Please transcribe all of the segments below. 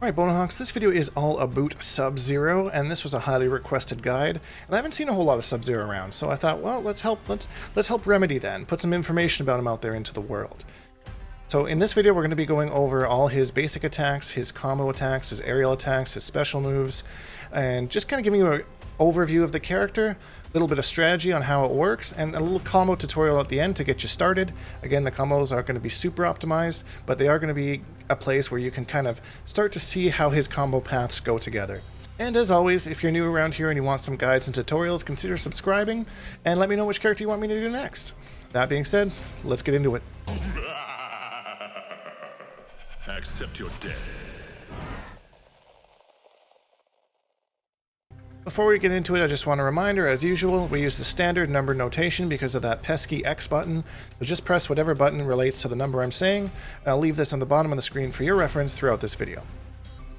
Alright, Bonahawks, this video is all about Sub-Zero, and this was a highly requested guide, and I haven't seen a whole lot of Sub-Zero around, so I thought, well, let's help Remedy then, put some information about him out there into the world. So in this video, we're going to be going over all his basic attacks, his combo attacks, his aerial attacks, his special moves, and just kind of giving you an overview of the character, a little bit of strategy on how it works, and a little combo tutorial at the end to get you started. Again, the combos aren't going to be super optimized, but they are going to be a place where you can kind of start to see how his combo paths go together. And as always, if you're new around here and you want some guides and tutorials, consider subscribing, and let me know which character you want me to do next. That being said, let's get into it. Accept your death. Before we get into it, I just want a reminder, as usual, we use the standard number notation because of that pesky X button. So just press whatever button relates to the number I'm saying, and I'll leave this on the bottom of the screen for your reference throughout this video.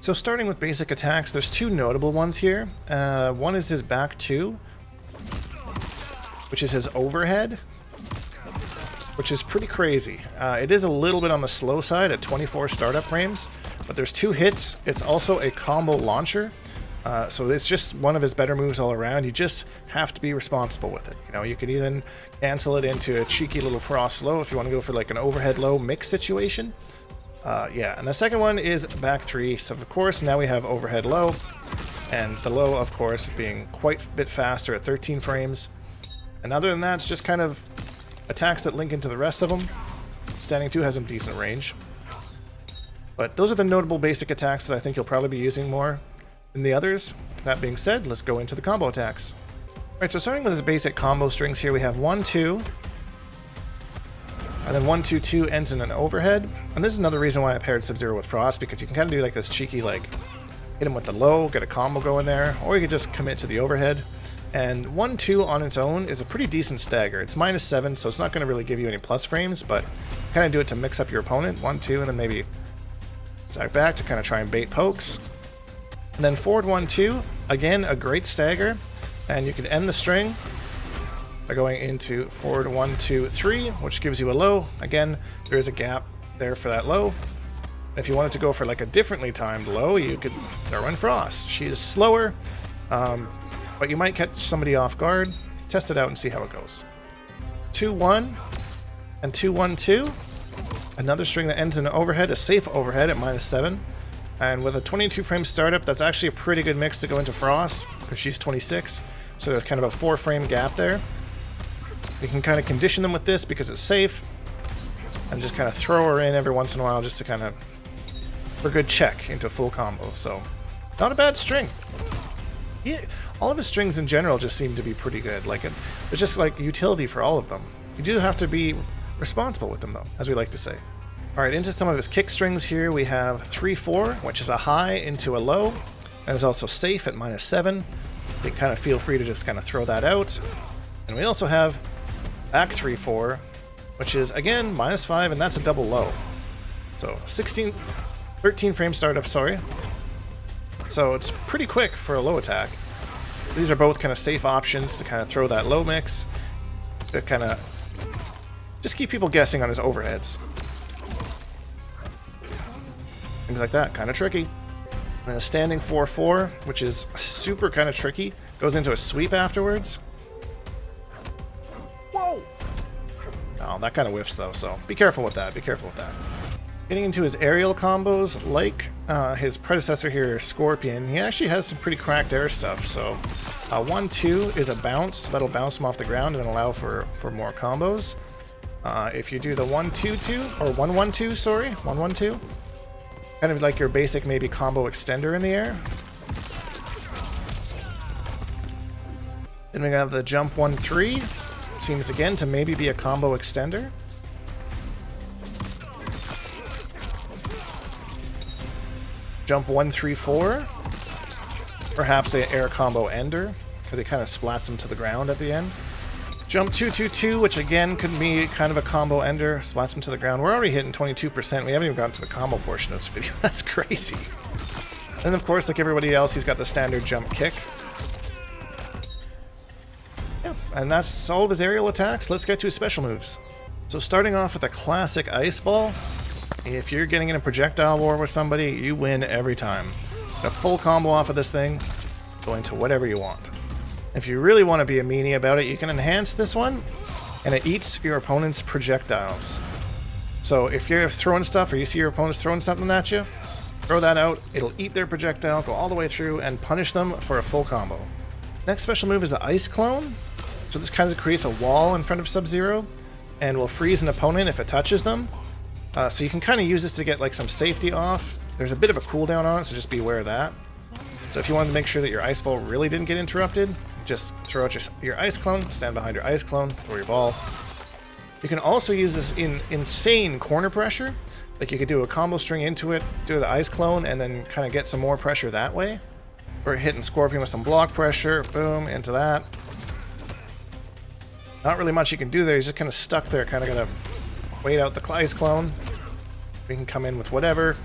So starting with basic attacks, there's two notable ones here. One is his back two, which is his overhead, which is pretty crazy. It is a little bit on the slow side at 24 startup frames, but there's two hits. It's also a combo launcher. So it's just one of his better moves all around. You just have to be responsible with it. You know, you can even cancel it into a cheeky little frost low if you want to go for like an overhead low mix situation. Yeah, and the second one is back three. So of course now we have overhead low, and the low of course being quite a bit faster at 13 frames. And other than that, it's just kind of attacks that link into the rest of them. Standing 2 has some decent range. But those are the notable basic attacks that I think you'll probably be using more than the others. That being said, let's go into the combo attacks. Alright, so starting with his basic combo strings here, we have 1, 2, and then 1, 2, 2 ends in an overhead. And this is another reason why I paired Sub-Zero with Frost, because you can kind of do like this cheeky, like, hit him with the low, get a combo going there, or you could just commit to the overhead. And 1, 2 on its own is a pretty decent stagger. It's -7, so it's not going to really give you any plus frames, but kind of do it to mix up your opponent. 1, 2, and then maybe zag back to kind of try and bait pokes. And then forward 1, 2, again, a great stagger, and you can end the string by going into forward 1, 2, 3, which gives you a low. Again, there is a gap there for that low. If you wanted to go for like a differently timed low, you could throw in Frost. She is slower, but you might catch somebody off guard. Test it out and see how it goes. 2, 1, and 2, 1, 2. Another string that ends in an overhead, a safe overhead at -7. And with a 22 frame startup, that's actually a pretty good mix to go into Frost, because she's 26, so there's kind of a 4 frame gap there. You can kind of condition them with this because it's safe, and just kind of throw her in every once in a while just to kind of, for a good check into full combo. So, not a bad string. All of his strings in general just seem to be pretty good. Like it's just like utility for all of them. You do have to be responsible with them though, as we like to say. Alright, into some of his kick strings here, we have 3, 4, which is a high into a low, and is also safe at -7. You can kind of feel free to just kind of throw that out. And we also have back 3, 4, which is, again, -5, and that's a double low. So 13 frame startup, sorry. So it's pretty quick for a low attack. These are both kind of safe options to kind of throw that low mix, to kind of just keep people guessing on his overheads. Things like that, kind of tricky. And a standing 4, 4, which is super kind of tricky, goes into a sweep afterwards. Whoa! Oh, that kind of whiffs though, so be careful with that, be careful with that. Getting into his aerial combos, like his predecessor here, Scorpion, he actually has some pretty cracked air stuff. So 1, 2 is a bounce, that'll bounce him off the ground and allow for more combos. If you do the 1, 2, 2, or 1, 1, 2, sorry, 1, 1, 2, kind of like your basic maybe combo extender in the air. Then we have the jump 1, 3. Seems again to maybe be a combo extender. Jump 1, 3, 4. Perhaps an air combo ender, because it kind of splats them to the ground at the end. Jump 2, 2, 2, which again could be kind of a combo ender, splats them to the ground. We're already hitting 22%. We haven't even gotten to the combo portion of this video. That's crazy. And of course, like everybody else, he's got the standard jump kick. Yeah, and that's all of his aerial attacks. Let's get to his special moves. So starting off with a classic ice ball. If you're getting in a projectile war with somebody, you win every time. A full combo off of this thing, go into whatever you want. If you really want to be a meanie about it, you can enhance this one, and it eats your opponent's projectiles. So if you're throwing stuff or you see your opponent's throwing something at you, throw that out, it'll eat their projectile, go all the way through, and punish them for a full combo. Next special move is the Ice Clone. So this kind of creates a wall in front of Sub-Zero, and will freeze an opponent if it touches them. So you can kind of use this to get like some safety off. There's a bit of a cooldown on it, so just be aware of that. So if you wanted to make sure that your Ice Ball really didn't get interrupted, just throw out your Ice Clone, stand behind your Ice Clone, throw your ball. You can also use this in insane corner pressure. Like you could do a combo string into it, do the Ice Clone, and then kind of get some more pressure that way. Or hitting Scorpion with some block pressure, boom, into that. Not really much you can do there, he's just kind of stuck there, kind of gonna wait out the Ice Clone. We can come in with whatever.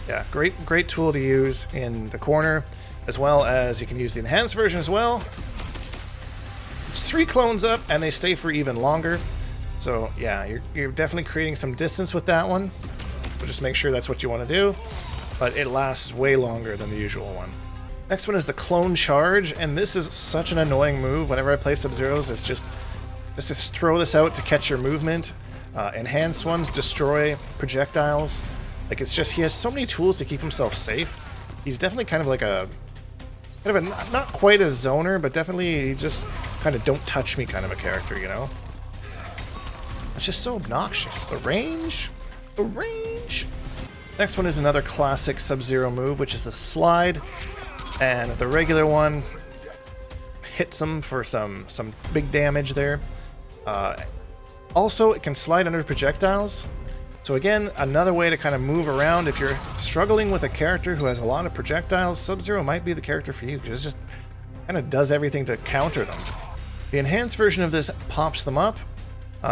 Yeah, great tool to use in the corner, as well as you can use the enhanced version as well. It's 3 clones up, and they stay for even longer. So yeah, you're definitely creating some distance with that one. So just make sure that's what you want to do. But it lasts way longer than the usual one. Next one is the Clone Charge, and this is such an annoying move. Whenever I play Sub-Zeros, it's just to throw this out to catch your movement. Enhanced ones destroy projectiles. Like it's just, he has so many tools to keep himself safe. He's definitely kind of like a not quite a zoner, but definitely just kind of don't touch me kind of a character, you know? It's just so obnoxious. The range. The range. Next one is another classic Sub-Zero move, which is the slide. And the regular one hits him for some big damage there. Also, it can slide under projectiles. So again, another way to kind of move around. If you're struggling with a character who has a lot of projectiles, Sub-Zero might be the character for you, because it just kind of does everything to counter them. The enhanced version of this pops them up,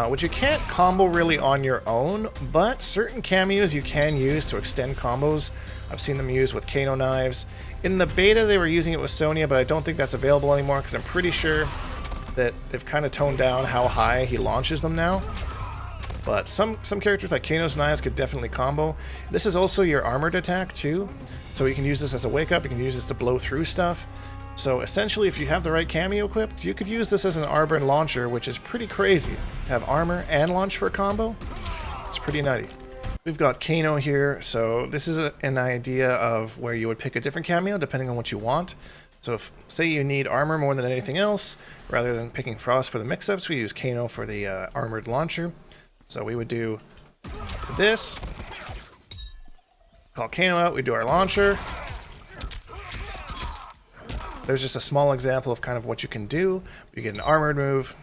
which you can't combo really on your own, but certain cameos you can use to extend combos. I've seen them used with Kano knives. In the beta, they were using it with Sonya, but I don't think that's available anymore, because I'm pretty sure that they've kind of toned down how high he launches them now. But some characters like Kano's knives could definitely combo. This is also your armored attack too, so you can use this as a wake up, you can use this to blow through stuff. So essentially, if you have the right Kameo equipped, you could use this as an armor launcher, which is pretty crazy. Have armor and launch for a combo? It's pretty nutty. We've got Kano here, so this is an idea of where you would pick a different Kameo depending on what you want. So if, say you need armor more than anything else, rather than picking Frost for the mix-ups, we use Kano for the armored launcher. So we would do this, call Kano out, we do our launcher. There's just a small example of kind of what you can do. You get an armored move,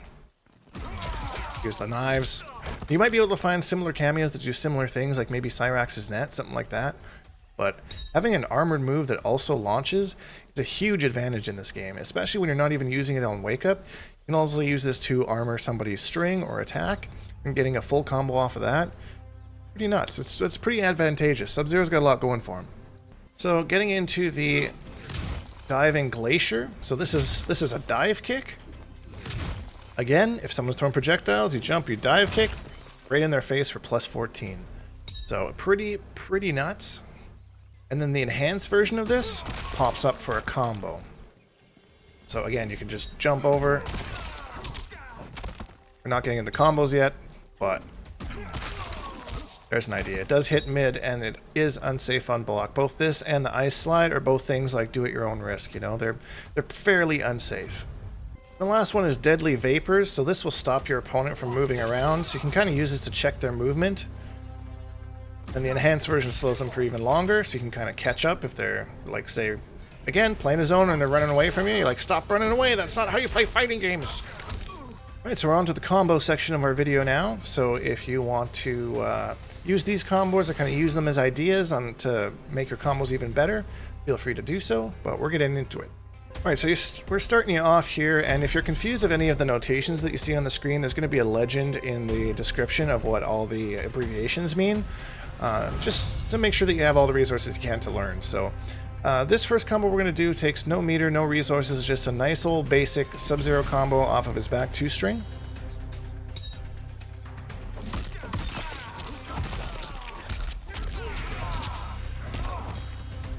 use the knives. You might be able to find similar cameos that do similar things, like maybe Cyrax's net, something like that. But having an armored move that also launches is a huge advantage in this game, especially when you're not even using it on wake up. You can also use this to armor somebody's string or attack, and getting a full combo off of that. Pretty nuts. It's pretty advantageous. Sub-Zero's got a lot going for him. So getting into the diving glacier. So this is a dive kick. Again, if someone's throwing projectiles, you jump, you dive kick, right in their face for plus 14. So pretty nuts. And then the enhanced version of this pops up for a combo. So again, you can just jump over. We're not getting into combos yet, but there's an idea. It does hit mid, and it is unsafe on block. Both this and the ice slide are both things like do at your own risk. You know, they're fairly unsafe. The last one is Deadly Vapors. So this will stop your opponent from moving around. So you can kind of use this to check their movement. And the enhanced version slows them for even longer, so you can kind of catch up if they're, like, say, again, playing a zone and they're running away from you. You're like, stop running away. That's not how you play fighting games. Alright, so we're on to the combo section of our video now. So if you want to use these combos or kind of use them as ideas to make your combos even better, feel free to do so, but we're getting into it. Alright, so we're starting you off here, and if you're confused of any of the notations that you see on the screen, there's going to be a legend in the description of what all the abbreviations mean, just to make sure that you have all the resources you can to learn. So this first combo we're going to do takes no meter, no resources, just a nice old basic Sub-Zero combo off of his back 2-string.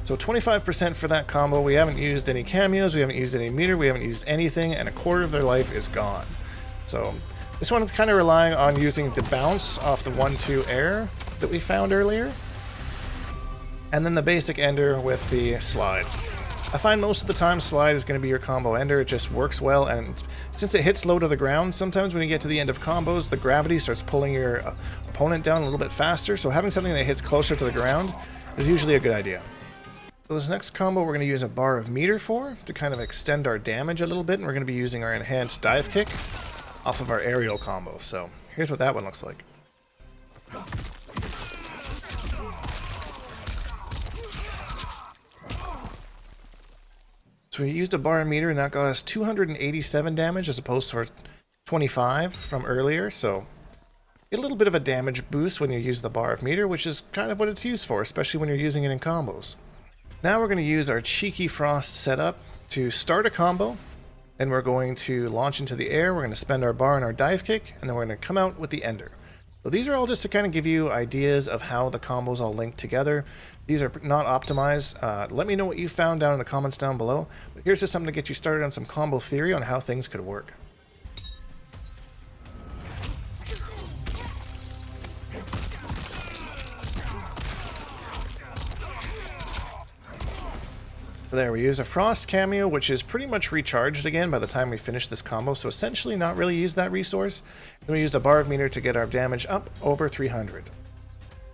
So 25% for that combo. We haven't used any cameos, we haven't used any meter, we haven't used anything, and a quarter of their life is gone. So this one's kind of relying on using the bounce off the 1-2 air that we found earlier, and then the basic ender with the slide. I find most of the time slide is going to be your combo ender. It just works well, and since it hits low to the ground, sometimes when you get to the end of combos, the gravity starts pulling your opponent down a little bit faster, so having something that hits closer to the ground is usually a good idea. So this next combo we're going to use a bar of meter for, to kind of extend our damage a little bit, and we're going to be using our enhanced dive kick off of our aerial combo. So here's what that one looks like. So we used a bar and meter, and that got us 287 damage as opposed to our 25 from earlier, so get a little bit of a damage boost when you use the bar of meter, which is kind of what it's used for, especially when you're using it in combos. Now we're going to use our cheeky frost setup to start a combo, and we're going to launch into the air, we're going to spend our bar and our dive kick, and then we're going to come out with the ender. So these are all just to kind of give you ideas of how the combos all link together. These are not optimized. Let me know what you found down in the comments down below. But here's just something to get you started on some combo theory on how things could work. There, we use a Frost Kameo, which is pretty much recharged again by the time we finish this combo, so essentially not really use that resource. And we used a bar of meter to get our damage up over 300.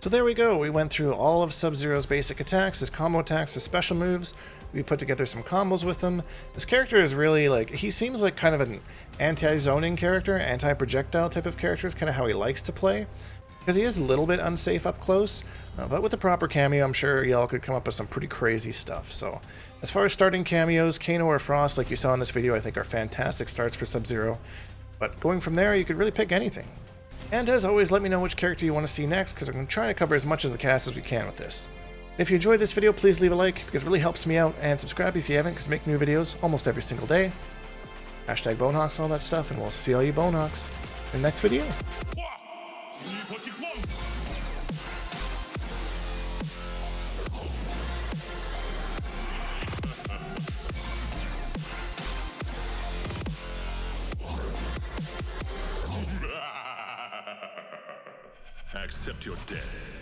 So there we go, we went through all of Sub-Zero's basic attacks, his combo attacks, his special moves. We put together some combos with him. This character is really like, he seems like kind of an anti-zoning character, anti-projectile type of character is kind of how he likes to play. Because he is a little bit unsafe up close, but with the proper cameo, I'm sure y'all could come up with some pretty crazy stuff. So, as far as starting cameos, Kano or Frost, like you saw in this video, I think are fantastic starts for Sub-Zero. But going from there, you could really pick anything. And as always, let me know which character you want to see next, because I'm going to try to cover as much of the cast as we can with this. If you enjoyed this video, please leave a like, because it really helps me out, and subscribe if you haven't, because I make new videos almost every single day. Hashtag Bonehawks, all that stuff, and we'll see all you Bonehawks in the next video. Accept your death.